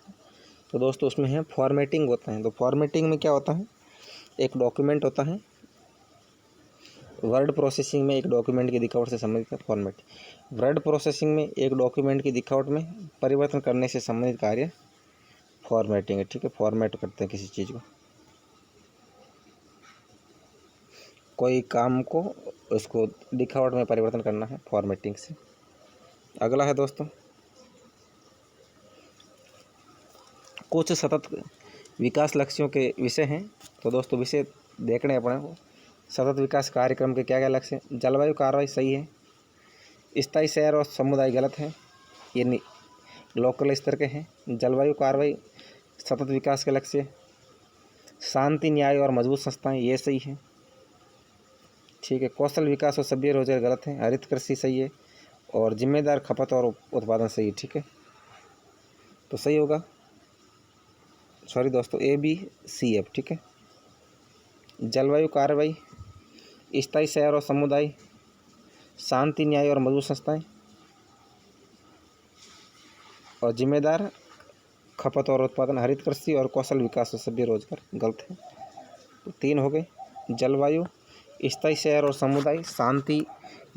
तो दोस्तों उसमें है फॉर्मेटिंग होता है। तो फॉर्मेटिंग में क्या होता है? एक डॉक्यूमेंट होता है, वर्ड प्रोसेसिंग में एक डॉक्यूमेंट की दिखावट से संबंधित है फॉर्मेट। वर्ड प्रोसेसिंग में एक डॉक्यूमेंट की दिखावट में परिवर्तन करने से संबंधित कार्य फॉर्मेटिंग है। ठीक है, फॉर्मेट करते हैं किसी चीज़ को, कोई काम को उसको दिखावट में परिवर्तन करना है फॉर्मेटिंग से। अगला है दोस्तों कुछ सतत विकास लक्ष्यों के विषय हैं। तो दोस्तों विषय देखने अपने को, सतत विकास कार्यक्रम के क्या क्या लक्ष्य हैं? जलवायु कार्रवाई सही है। स्थायी शहर और समुदाय गलत है, ये लोकल स्तर के हैं। जलवायु कार्रवाई सतत विकास के लक्ष्य। शांति, न्याय और मजबूत संस्थाएं, ये सही है। ठीक है, कौशल विकास और सभ्य रोजगार गलत है। हरित कृषि सही है, और जिम्मेदार खपत और उत्पादन सही है। ठीक है, तो सही होगा, सॉरी दोस्तों, ABCF। ठीक है, जलवायु कार्रवाई, स्थायी शहर और समुदाय, शांति, न्याय और मजबूत संस्थाएं, और जिम्मेदार खपत और उत्पादन, हरित कृषि और कौशल विकास और सभ्य रोजगार गलत है। तो 3 हो गए, जलवायु, स्थायी शहर और समुदाय, शांति,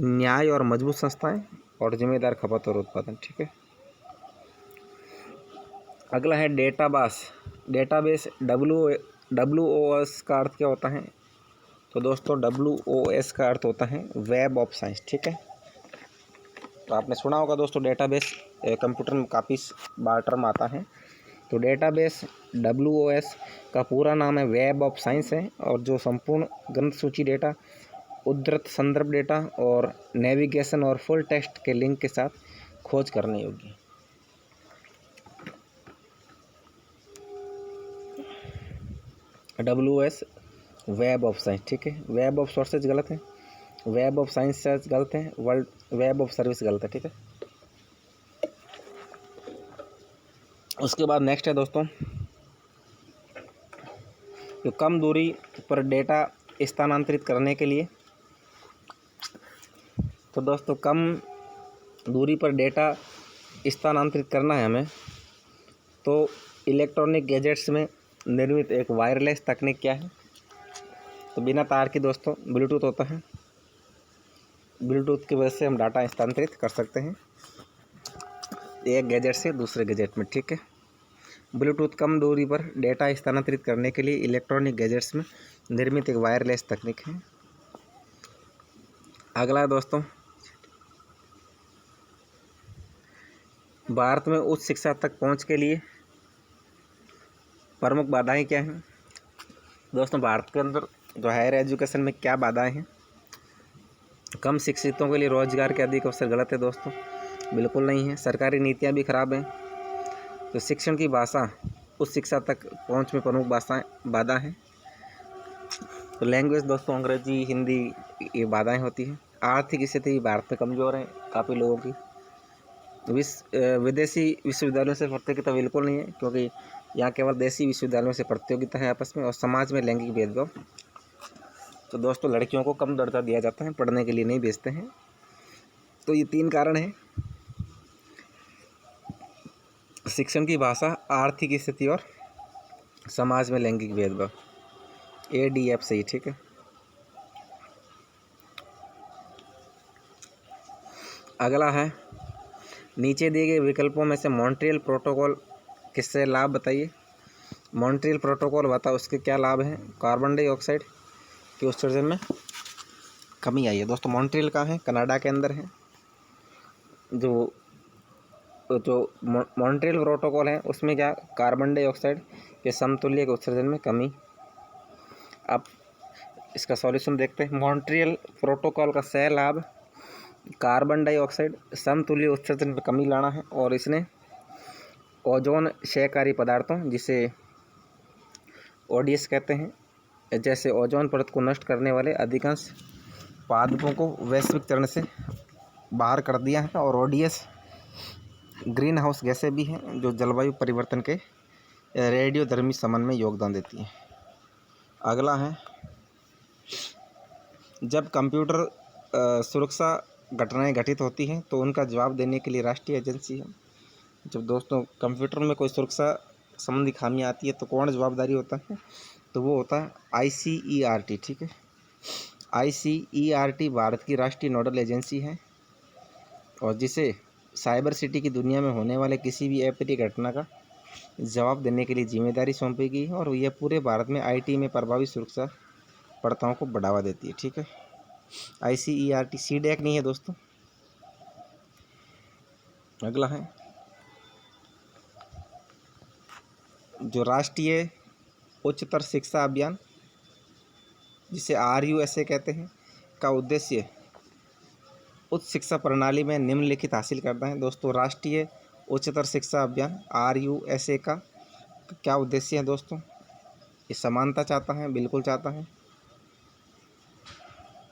न्याय और मजबूत संस्थाएं, और जिम्मेदार खपत और उत्पादन। ठीक है, अगला है डेटाबेस WOS का अर्थ क्या होता है? तो दोस्तों WOS का अर्थ होता है वेब ऑफ साइंस। ठीक है, तो आपने सुना होगा दोस्तों डेटाबेस, कंप्यूटर में काफ़ी बार टर्म आता है। तो डेटाबेस WOS का पूरा नाम है वेब ऑफ साइंस है, और जो संपूर्ण ग्रंथ सूची डेटा, उद्धृत संदर्भ डेटा और नेविगेशन और फुल टेक्स्ट के लिंक के साथ खोज करने योग्य। WOS web of science. ठीक है, वेब ऑफ सोर्सेज गलत है। वेब ऑफ साइंस सर्च गलत है, वर्ल्ड वेब ऑफ सर्विस गलत है। ठीक है, उसके बाद नेक्स्ट है दोस्तों, तो कम दूरी पर डेटा स्थानांतरित करने के लिए, तो दोस्तों कम दूरी पर डेटा स्थानांतरित करना है हमें, तो इलेक्ट्रॉनिक गैजेट्स में निर्मित एक वायरलेस तकनीक क्या है, तो बिना तार की दोस्तों ब्लूटूथ होता है। ब्लूटूथ की वजह से हम डाटा स्थानांतरित कर सकते हैं एक गैजेट से दूसरे गैजेट में। ठीक है, ब्लूटूथ कम दूरी पर डेटा स्थानांतरित करने के लिए इलेक्ट्रॉनिक गैजेट्स में निर्मित एक वायरलेस तकनीक है। अगला है दोस्तों, भारत में उच्च शिक्षा तक पहुंच के लिए प्रमुख बाधाएं क्या हैं। दोस्तों भारत के अंदर जो हायर एजुकेशन में क्या बाधाएं हैं, कम शिक्षितों के लिए रोजगार के अधिक अवसर गलत है दोस्तों, बिल्कुल नहीं है। सरकारी नीतियां भी खराब हैं। तो शिक्षण की भाषा उच्च शिक्षा तक पहुंच में प्रमुख बाधा है। तो लैंग्वेज दोस्तों अंग्रेजी हिंदी ये बाधाएं होती हैं। आर्थिक स्थिति भारत में कमज़ोर है काफ़ी लोगों की। विदेशी विश्वविद्यालयों से प्रतियोगिता बिल्कुल नहीं है, क्योंकि यहाँ केवल देसी विश्वविद्यालयों से प्रतियोगिता है आपस में। और समाज में लैंगिक भेदभाव, तो दोस्तों लड़कियों को कम दर्जा दिया जाता है, पढ़ने के लिए नहीं भेजते हैं। तो ये 3 कारण हैं, शिक्षण की भाषा, आर्थिक स्थिति और समाज में लैंगिक भेदभाव। ADF सही। ठीक है, अगला है, नीचे दिए गए विकल्पों में से मॉन्ट्रियल प्रोटोकॉल किससे लाभ बताइए। मॉन्ट्रियल प्रोटोकॉल बताओ उसके क्या लाभ हैं। कार्बन डाइऑक्साइड के उत्सर्जन में कमी आई है। दोस्तों मॉन्ट्रियल कहाँ है, कनाडा के अंदर है। जो मॉन्ट्रियल प्रोटोकॉल है उसमें क्या, कार्बन डाइऑक्साइड के समतुल्य के उत्सर्जन में कमी। अब इसका सॉल्यूशन देखते हैं। मॉन्ट्रियल प्रोटोकॉल का सह लाभ कार्बन डाइऑक्साइड समतुल्य उत्सर्जन में कमी लाना है, और इसने ओजोन क्षयकारी पदार्थों, जिसे ODS कहते हैं, जैसे ओजोन परत को नष्ट करने वाले अधिकांश पादपों को वैश्विक चरण से बाहर कर दिया है। और ODS ग्रीन हाउस गैसें भी हैं जो जलवायु परिवर्तन के रेडियोधर्मी शमन में योगदान देती हैं। अगला है, जब कंप्यूटर सुरक्षा घटनाएं घटित होती हैं तो उनका जवाब देने के लिए राष्ट्रीय एजेंसी है। जब दोस्तों कंप्यूटर में कोई सुरक्षा संबंधी खामी आती है तो कौन जवाबदारी होता है, तो वो होता है ICERT। ठीक है, ICERT भारत की राष्ट्रीय नोडल एजेंसी है, और जिसे साइबर सिटी की दुनिया में होने वाले किसी भी अप्रिय घटना का जवाब देने के लिए जिम्मेदारी सौंपी गई है, और यह पूरे भारत में IT में प्रभावी सुरक्षा प्रथाओं को बढ़ावा देती है। ठीक है, ICERT CDAC नहीं है दोस्तों। अगला है, जो राष्ट्रीय उच्चतर शिक्षा अभियान, जिसे RUSA कहते हैं, का उद्देश्य उच्च शिक्षा प्रणाली में निम्नलिखित हासिल करना है। दोस्तों राष्ट्रीय उच्चतर शिक्षा अभियान RUSA का क्या उद्देश्य है दोस्तों, ये समानता चाहता है, बिल्कुल चाहता है।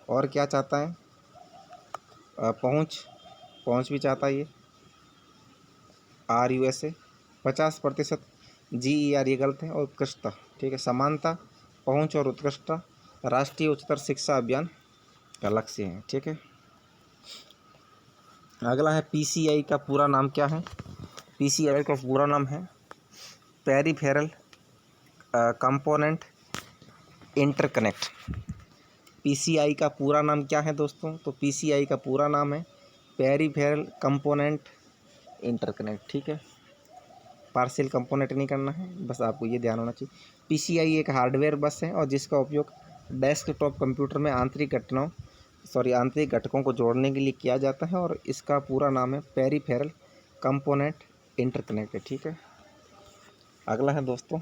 और क्या चाहता है, पहुँच भी चाहता है ये RUSA। 50% GER ये गलत है, और उत्कृष्टता। ठीक है, समानता, पहुँच और उत्कृष्टता राष्ट्रीय उच्चतर शिक्षा अभियान का लक्ष्य है। ठीक है, अगला है, PCI का पूरा नाम क्या है। PCI का पूरा नाम है पेरिफेरल कंपोनेंट इंटरकनेक्ट। PCI का पूरा नाम क्या है दोस्तों, तो PCI का पूरा नाम है पेरिफेरल कंपोनेंट इंटरकनेक्ट। ठीक है, पार्शियल कंपोनेंट नहीं करना है, बस आपको ये ध्यान होना चाहिए। PCI एक हार्डवेयर बस है और जिसका उपयोग डेस्कटॉप कंप्यूटर में आंतरिक घटकों को जोड़ने के लिए किया जाता है, और इसका पूरा नाम है पेरिफेरल कंपोनेंट इंटरकनेक्ट। ठीक है, अगला है दोस्तों,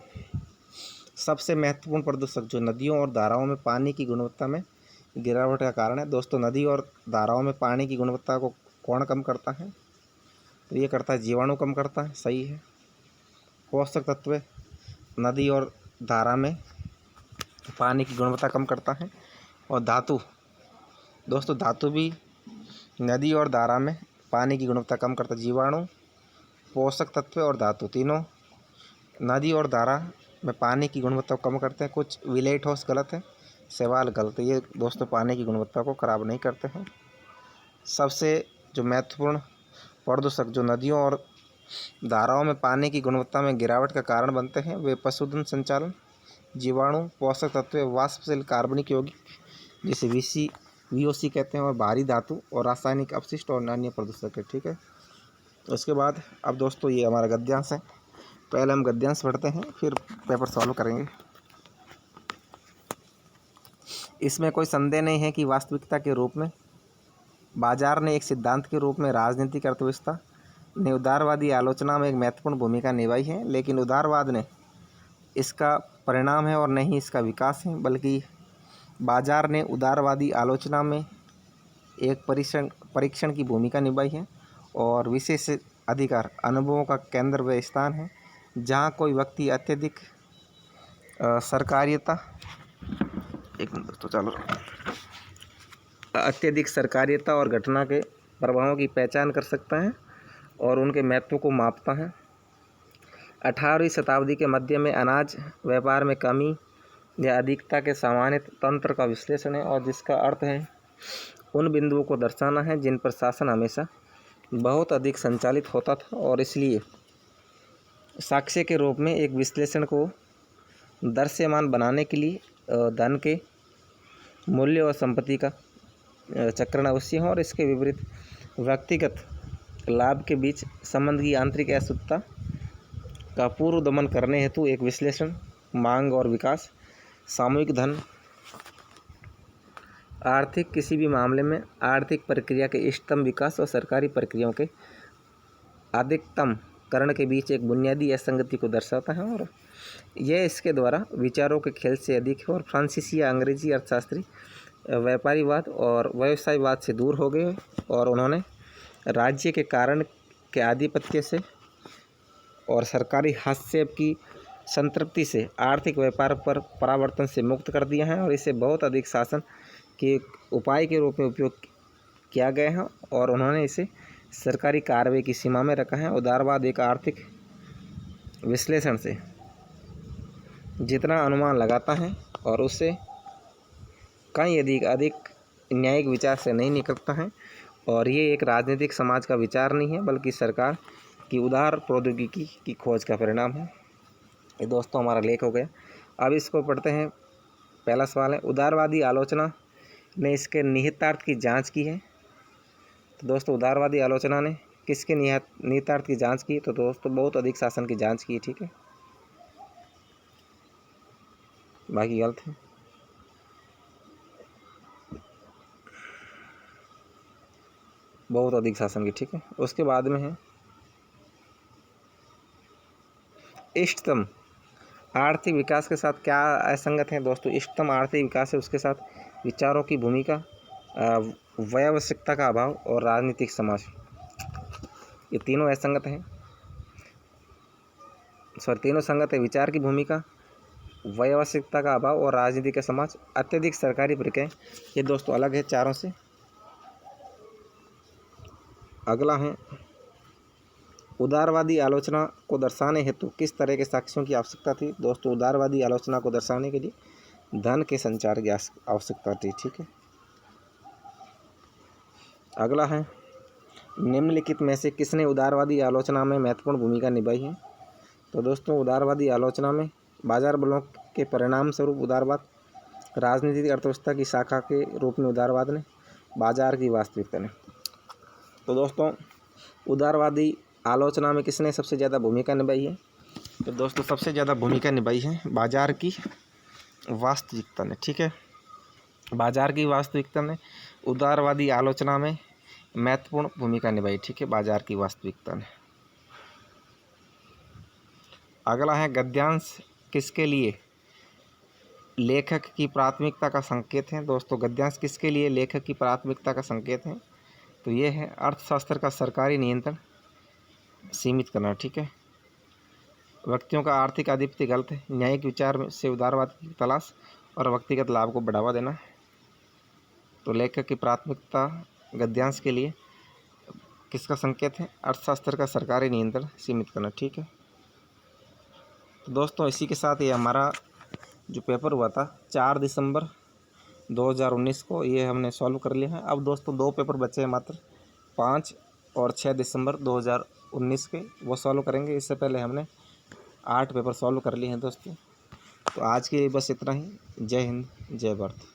सबसे महत्वपूर्ण प्रदूषक जो नदियों और धाराओं में पानी की गुणवत्ता में गिरावट का कारण है। दोस्तों नदी और धाराओं में पानी की गुणवत्ता को कौन कम करता है, तो ये करता है जीवाणु कम करता है। सही है। पोषक तत्व नदी और धारा में पानी की गुणवत्ता कम करता है, और धातु दोस्तों धातु भी नदी और धारा में पानी की गुणवत्ता कम करता है। जीवाणु, पोषक तत्व और धातु तीनों नदी और धारा में पानी की गुणवत्ता को कम करते हैं। कुछ विलेय ठोस गलत है, शैवाल गलत है। ये दोस्तों पानी की गुणवत्ता को खराब नहीं करते हैं। सबसे जो महत्वपूर्ण प्रदूषक जो नदियों और धाराओं में पानी की गुणवत्ता में गिरावट का कारण बनते हैं वे पशुधन संचालन, जीवाणु, पोषक तत्व, वाष्पशील कार्बनिक यौगिक जिसे VOC कहते हैं, और भारी धातु और रासायनिक अपशिष्ट और अन्य प्रदूषक है। ठीक है, उसके बाद अब दोस्तों ये हमारा गद्यांश है। पहले हम गद्यांश पढ़ते हैं, फिर पेपर सॉल्व करेंगे। इसमें कोई संदेह नहीं है कि वास्तविकता के रूप में बाजार ने एक सिद्धांत के रूप में राजनीतिक अर्थव्यवस्था ने उदारवादी आलोचना में एक महत्वपूर्ण भूमिका निभाई है, लेकिन उदारवाद ने इसका परिणाम है और नहीं इसका विकास है, बल्कि बाजार ने उदारवादी आलोचना में एक परीक्षण की भूमिका निभाई है और विशेष अधिकार अनुभवों का केंद्र व स्थान है, जहाँ कोई व्यक्ति अत्यधिक सरकारियता अत्यधिक सरकारियता और घटना के प्रभावों की पहचान कर सकता है और उनके महत्व को मापता है। 18वीं शताब्दी के मध्य में अनाज व्यापार में कमी या अधिकता के सामान्य तंत्र का विश्लेषण है, और जिसका अर्थ है उन बिंदुओं को दर्शाना है जिन पर शासन हमेशा बहुत अधिक संचालित होता था, और इसलिए साक्ष्य के रूप में एक विश्लेषण को दृश्यमान बनाने के लिए धन के मूल्य और संपत्ति का चक्रण अवश्य है, और इसके विपरीत व्यक्तिगत लाभ के बीच संबंध की आंतरिक अशुद्धता का पूर्व दमन करने हेतु एक विश्लेषण, मांग और विकास, सामूहिक धन, आर्थिक किसी भी मामले में आर्थिक प्रक्रिया के इष्टतम विकास और सरकारी प्रक्रियाओं के अधिकतम करण के बीच एक बुनियादी असंगति को दर्शाता है, और यह इसके द्वारा विचारों के खेल से अधिक है। और फ्रांसीसी या अंग्रेजी अर्थशास्त्री व्यापारीवाद और व्यवसायवाद से दूर हो गए और उन्होंने राज्य के कारण के आधिपत्य से और सरकारी हस्तक्षेप की संतृप्ति से आर्थिक व्यापार पर परावर्तन से मुक्त कर दिया है, और इसे बहुत अधिक शासन के उपाय के रूप में उपयोग किया गया है, और उन्होंने इसे सरकारी कार्रवाई की सीमा में रखा है। उदारवाद एक आर्थिक विश्लेषण से जितना अनुमान लगाता है और उससे कहीं अधिक न्यायिक विचार से नहीं निकलता है, और ये एक राजनीतिक समाज का विचार नहीं है बल्कि सरकार की उदार प्रौद्योगिकी की खोज का परिणाम है। ये दोस्तों हमारा लेख हो गया। अब इसको पढ़ते हैं। पहला सवाल है, उदारवादी आलोचना ने इसके निहितार्थ की जांच की है। तो दोस्तों उदारवादी आलोचना ने किसके निहितार्थ की जांच की? तो दोस्तों बहुत अधिक शासन की जांच की। ठीक है, बाकी गलत है। बहुत अधिक शासन की। ठीक है, उसके बाद में है इष्टतम आर्थिक विकास के साथ क्या असंगत है? दोस्तों इष्टतम आर्थिक विकास है उसके साथ विचारों की भूमिका, व्यावसायिकता का अभाव और राजनीतिक समाज, ये तीनों असंगत हैं। तीनों संगत है। विचार की भूमिका, व्यावसायिकता का अभाव और राजनीतिक समाज। अत्यधिक सरकारी प्रक्रिया, ये दोस्तों अलग है चारों से। अगला है, उदारवादी आलोचना को दर्शाने हेतु किस तरह के साक्ष्यों की आवश्यकता थी? दोस्तों उदारवादी आलोचना को दर्शाने के लिए धन के संचार की आवश्यकता थी। ठीक है, अगला है, निम्नलिखित में से किसने उदारवादी आलोचना में महत्वपूर्ण भूमिका निभाई है? तो दोस्तों उदारवादी आलोचना में बाजार बलों के परिणाम स्वरूप उदारवाद, राजनीतिक अर्थव्यवस्था की शाखा के रूप में उदारवाद ने, बाजार की वास्तविकता ने। तो दोस्तों उदारवादी आलोचना में किसने सबसे ज़्यादा भूमिका निभाई है? तो दोस्तों सबसे ज़्यादा भूमिका निभाई है बाजार की वास्तविकता ने। ठीक है, बाजार की वास्तविकता ने उदारवादी आलोचना में महत्वपूर्ण भूमिका निभाई। ठीक है, बाजार की वास्तविकता ने। अगला है, गद्यांश किसके लिए लेखक की प्राथमिकता का संकेत है? दोस्तों गद्यांश किसके लिए लेखक की प्राथमिकता का संकेत है? तो ये है अर्थशास्त्र का सरकारी नियंत्रण सीमित करना। ठीक है, व्यक्तियों का आर्थिक आधिपत्य गलत है, न्यायिक विचार से उदारवाद की तलाश और व्यक्तिगत लाभ को बढ़ावा देना। तो लेखक की प्राथमिकता गद्यांश के लिए किसका संकेत है? अर्थशास्त्र का सरकारी नियंत्रण सीमित करना। ठीक है, तो दोस्तों इसी के साथ ये हमारा जो पेपर हुआ था 4 दिसंबर 2019 को, ये हमने सॉल्व कर लिया है। अब दोस्तों 2 पेपर बचे हैं मात्र, 5 और 6 दिसंबर 2019 के, वो सॉल्व करेंगे। इससे पहले हमने 8 पेपर सॉल्व कर लिए हैं दोस्तों। तो आज के बस इतना ही। जय हिंद, जय भारत।